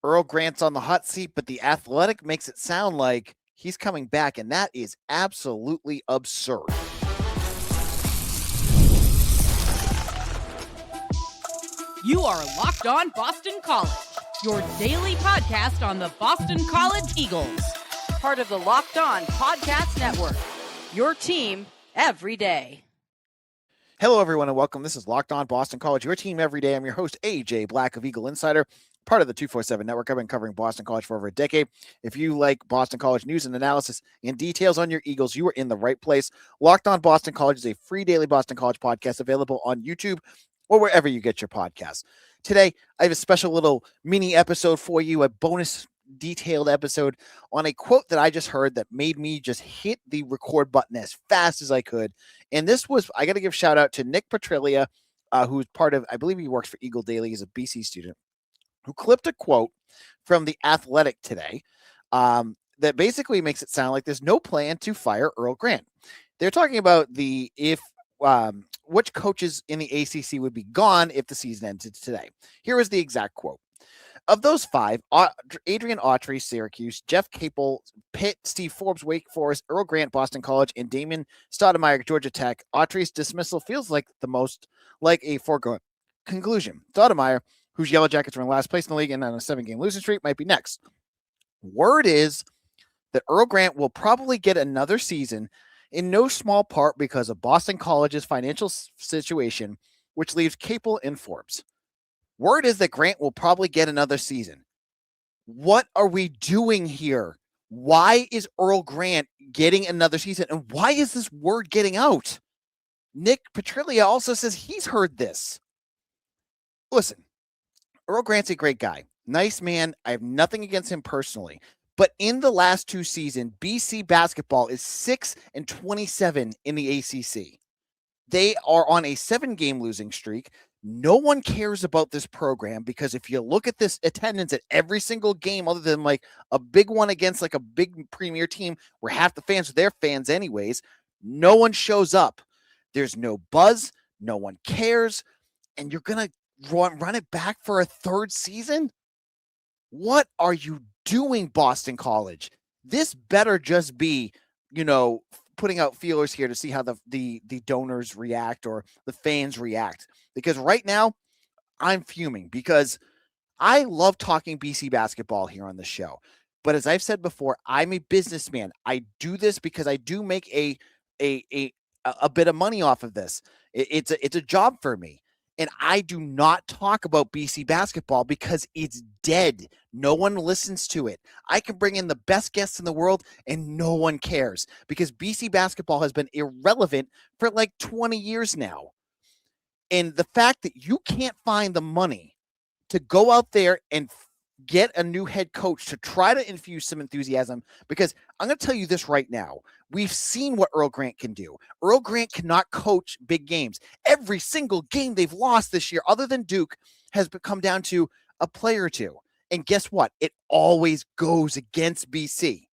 Earl Grant's on the hot seat, but the Athletic makes it sound like he's coming back, and that is absolutely absurd. You are Locked On Boston College, your daily podcast on the Boston College Eagles. Part of the Locked On Podcast Network, your team every day. Hello, everyone, and welcome. This is Locked On Boston College, your team every day. I'm your host, AJ Black of Eagle Insider, part of the 247 Network. I've been covering Boston College for over a decade. If you like Boston College news and analysis and details on your Eagles, you are in the right place. Locked On Boston College is a free daily Boston College podcast available on YouTube or wherever you get your podcasts. Today, I have a special little mini episode for you, a bonus detailed episode on a quote that I just heard that made me just hit the record button as fast as I could. And this was, I got to give shout out to Nick Petrilia, who's part of, I believe he works for Eagle Daily. He's a BC student who clipped a quote from the Athletic today that basically makes it sound like there's no plan to fire Earl Grant. They're talking about which coaches in the ACC would be gone if the season ended today. Here is the exact quote. Of those five, Adrian Autry, Syracuse, Jeff Capel, Pitt, Steve Forbes, Wake Forest, Earl Grant, Boston College, and Damon Stoudemire, Georgia Tech, Autry's dismissal feels like the most like a foregone conclusion. Stoudemire, whose Yellow Jackets were in last place in the league and on a 7-game losing streak, might be next. Word is that Earl Grant will probably get another season, in no small part because of Boston College's financial situation, which leaves Capel and Forbes. Word is that Grant will probably get another season. What are we doing here? Why is Earl Grant getting another season? And why is this word getting out? Nick Petrilia also says he's heard this. Listen, Earl Grant's a great guy. Nice man. I have nothing against him personally. But in the last two seasons, BC basketball is 6-27 in the ACC. They are on a 7-game losing streak. No one cares about this program because if you look at this attendance at every single game, other than like a big one against like a big premier team where half the fans are their fans anyways, no one shows up. There's no buzz. No one cares. And you're going to run it back for a third season? What are you doing, Boston College? This better just be, putting out feelers here to see how the donors react or the fans react. Because right now, I'm fuming because I love talking BC basketball here on the show. But as I've said before, I'm a businessman. I do this because I do make a bit of money off of this. It's a job for me. And I do not talk about BC basketball because it's dead. No one listens to it. I can bring in the best guests in the world and no one cares because BC basketball has been irrelevant for like 20 years now. And the fact that you can't find the money to go out there and get a new head coach to try to infuse some enthusiasm, because I'm going to tell you this right now. We've seen what Earl Grant can do. Earl Grant cannot coach big games. Every single game they've lost this year, other than Duke, has come down to a play or two. And guess what? It always goes against BC.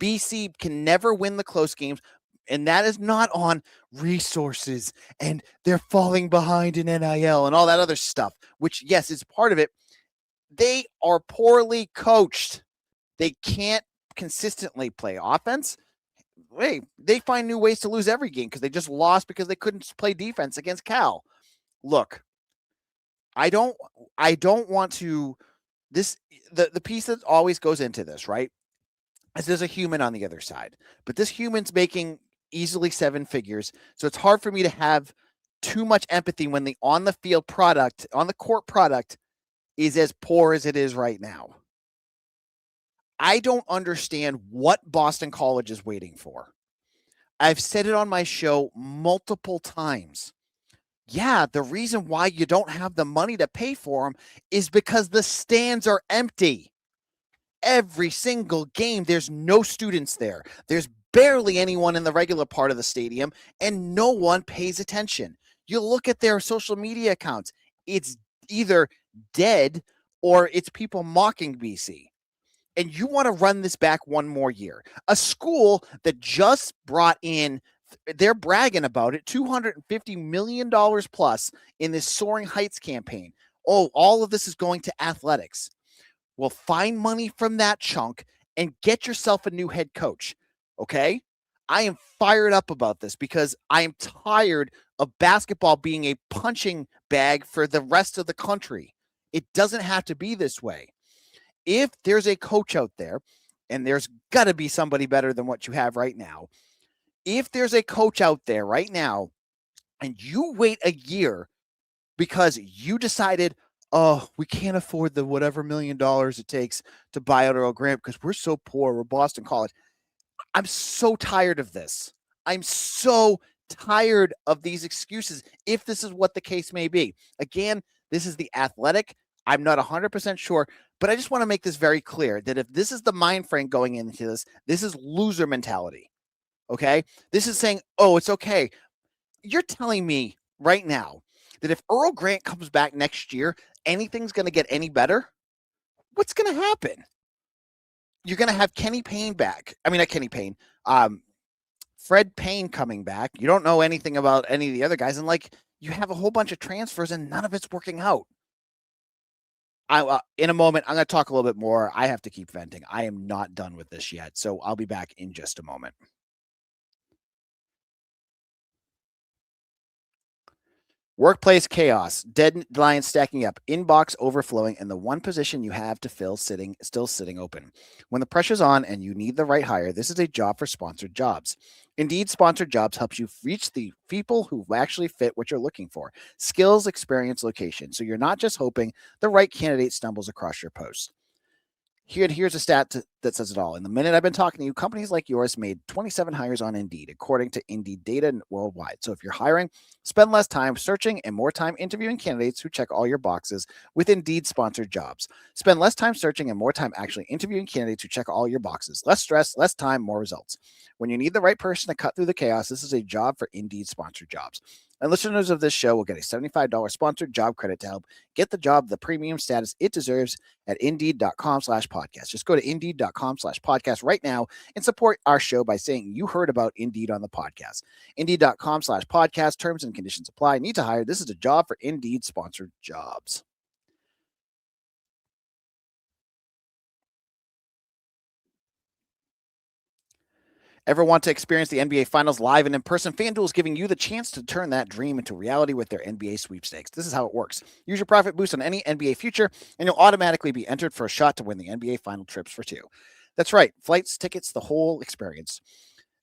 BC can never win the close games, and that is not on resources and they're falling behind in NIL and all that other stuff, which, yes, is part of it. They are poorly coached. They can't consistently play offense. Hey, they find new ways to lose every game because they just lost because they couldn't play defense against Cal. Look, I don't want to the piece that always goes into this, right? Is there's a human on the other side. But this human's making easily 7 figures. So it's hard for me to have too much empathy when the on the field product, on the court product is as poor as it is right now. I don't understand what Boston College is waiting for. I've said it on my show multiple times. Yeah, the reason why you don't have the money to pay for them is because the stands are empty. Every single game, there's no students there. There's barely anyone in the regular part of the stadium, and no one pays attention. You look at their social media accounts, it's either dead or it's people mocking BC. And you want to run this back one more year. A school that just brought in, they're bragging about it, $250 million plus in this Soaring Heights campaign. Oh, all of this is going to athletics. Well, find money from that chunk and get yourself a new head coach. Okay. I am fired up about this because I am tired of basketball being a punching bag for the rest of the country. It doesn't have to be this way. If there's a coach out there, and there's got to be somebody better than what you have right now, if there's a coach out there right now and you wait a year because you decided, oh, we can't afford the whatever $1 million it takes to buy out Earl Grant because we're so poor, we're Boston College. I'm so tired of this. I'm so tired of these excuses, if this is what the case may be. Again, this is the Athletic. I'm not 100% sure, but I just want to make this very clear that if this is the mind frame going into this, this is loser mentality. Okay? This is saying, oh, it's okay. You're telling me right now that if Earl Grant comes back next year, anything's going to get any better? What's going to happen? You're going to have Kenny Payne back. I mean, not Kenny Payne. Fred Payne coming back. You don't know anything about any of the other guys. And you have a whole bunch of transfers and none of it's working out. In a moment, I'm going to talk a little bit more. I have to keep venting. I am not done with this yet. So I'll be back in just a moment. Workplace chaos, deadlines stacking up, inbox overflowing, and the one position you have to fill still sitting open. When the pressure's on and you need the right hire, this is a job for sponsored jobs. Indeed, sponsored jobs helps you reach the people who actually fit what you're looking for. Skills, experience, location. So you're not just hoping the right candidate stumbles across your post. Here's a stat that says it all. In the minute I've been talking to you, companies like yours made 27 hires on Indeed, according to Indeed data worldwide. So if you're hiring, spend less time searching and more time interviewing candidates who check all your boxes with Indeed sponsored jobs. Spend less time searching and more time actually interviewing candidates who check all your boxes. Less stress, less time, more results. When you need the right person to cut through the chaos, this is a job for Indeed sponsored jobs. And listeners of this show will get a $75 sponsored job credit to help get the job the premium status it deserves at Indeed.com/podcast. Just go to Indeed.com/podcast right now and support our show by saying you heard about Indeed on the podcast. Indeed.com/podcast. Terms and conditions apply. Need to hire. This is a job for Indeed sponsored jobs. Ever want to experience the NBA Finals live and in person? FanDuel is giving you the chance to turn that dream into reality with their NBA sweepstakes. This is how it works. Use your profit boost on any NBA future, and you'll automatically be entered for a shot to win the NBA Final trips for two. That's right. Flights, tickets, the whole experience.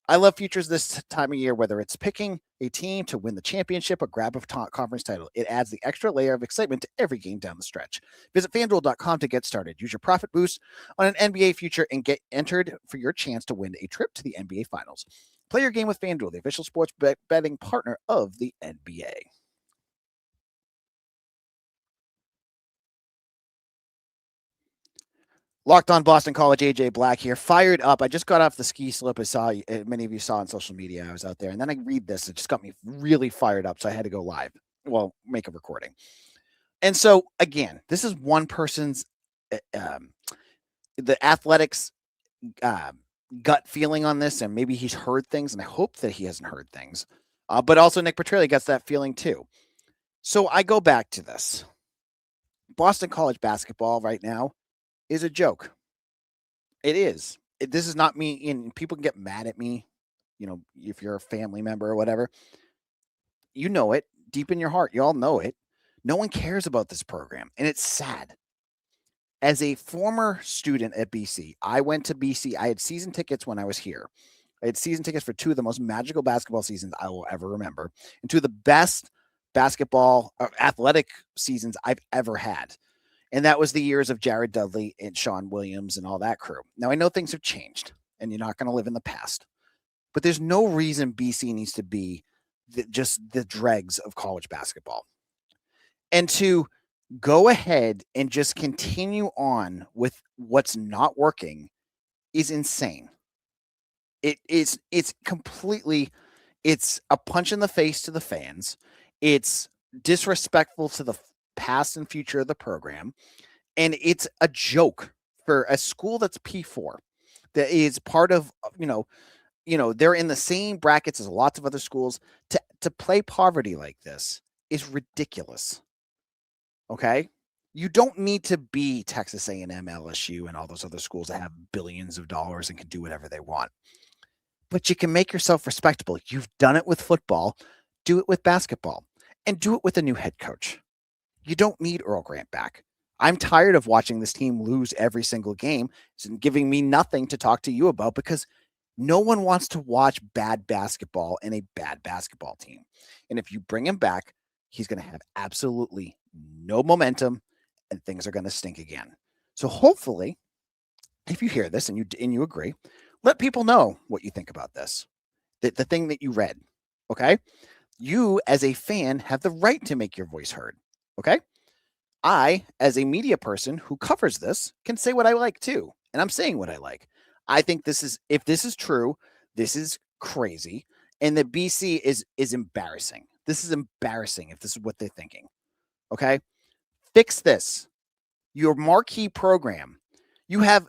I love futures this time of year, whether it's picking a team to win the championship or grab a conference title. It adds the extra layer of excitement to every game down the stretch. Visit FanDuel.com to get started. Use your profit boost on an NBA future and get entered for your chance to win a trip to the NBA Finals. Play your game with FanDuel, the official sports betting partner of the NBA. Locked on Boston College, AJ Black here, fired up. I just got off the ski slope. I saw many of you saw on social media. I was out there, and then I read this. It just got me really fired up, so I had to go live. Well, make a recording. And so again, this is one person's, the Athletics gut feeling on this, and maybe he's heard things, and I hope that he hasn't heard things. But also Nick Petrelli gets that feeling too. So I go back to this. Boston College basketball right now is a joke. It is. This is not me, and people can get mad at me, if you're a family member or whatever. You know it deep in your heart. You all know it. No one cares about this program, and it's sad. As a former student at BC, I went to BC. I had season tickets when I was here. I had season tickets for two of the most magical basketball seasons I will ever remember, and two of the best basketball or athletic seasons I've ever had. And that was the years of Jared Dudley and Sean Williams and all that crew. Now, I know things have changed, and you're not going to live in the past. But there's no reason BC needs to be just the dregs of college basketball. And to go ahead and just continue on with what's not working is insane. It's completely, it's a punch in the face to the fans. It's disrespectful to the past and future of the program. And it's a joke for a school that's P4 that is part of, they're in the same brackets as lots of other schools. To play poverty like this is ridiculous. Okay? You don't need to be Texas A&M, LSU, and all those other schools that have billions of dollars and can do whatever they want. But you can make yourself respectable. You've done it with football. Do it with basketball. And do it with a new head coach. You don't need Earl Grant back. I'm tired of watching this team lose every single game. It's giving me nothing to talk to you about because no one wants to watch bad basketball and a bad basketball team. And if you bring him back, he's going to have absolutely no momentum and things are going to stink again. So hopefully, if you hear this and you agree, let people know what you think about this. The thing that you read, okay? You as a fan have the right to make your voice heard, okay? I, as a media person who covers this, can say what I like too. And I'm saying what I like. I think if this is true, this is crazy. And the BC is embarrassing. This is embarrassing if this is what they're thinking. Okay? Fix this. Your marquee program. You have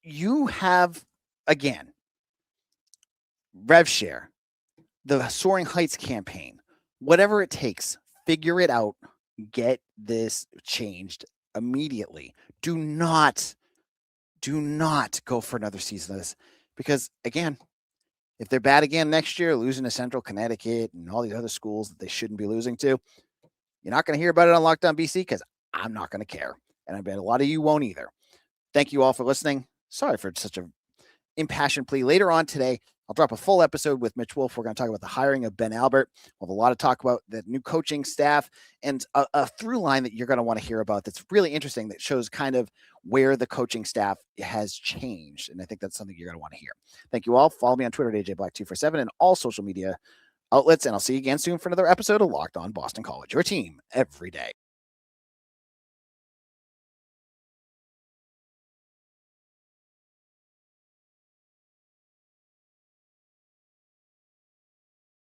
you have again rev share, the Soaring Heights campaign, whatever it takes, figure it out. Get this changed immediately. Do not go for another season of this because, again, if they're bad again next year, losing to Central Connecticut and all these other schools that they shouldn't be losing to, you're not going to hear about it on Lockdown BC because I'm not going to care. And I bet a lot of you won't either. Thank you all for listening. Sorry for such an impassioned plea. Later on today, I'll drop a full episode with Mitch Wolf. We're going to talk about the hiring of Ben Albert. We'll have a lot of talk about the new coaching staff and a through line that you're going to want to hear about that's really interesting that shows kind of where the coaching staff has changed. And I think that's something you're going to want to hear. Thank you all. Follow me on Twitter at AJBlack247 and all social media outlets. And I'll see you again soon for another episode of Locked On Boston College, your team every day.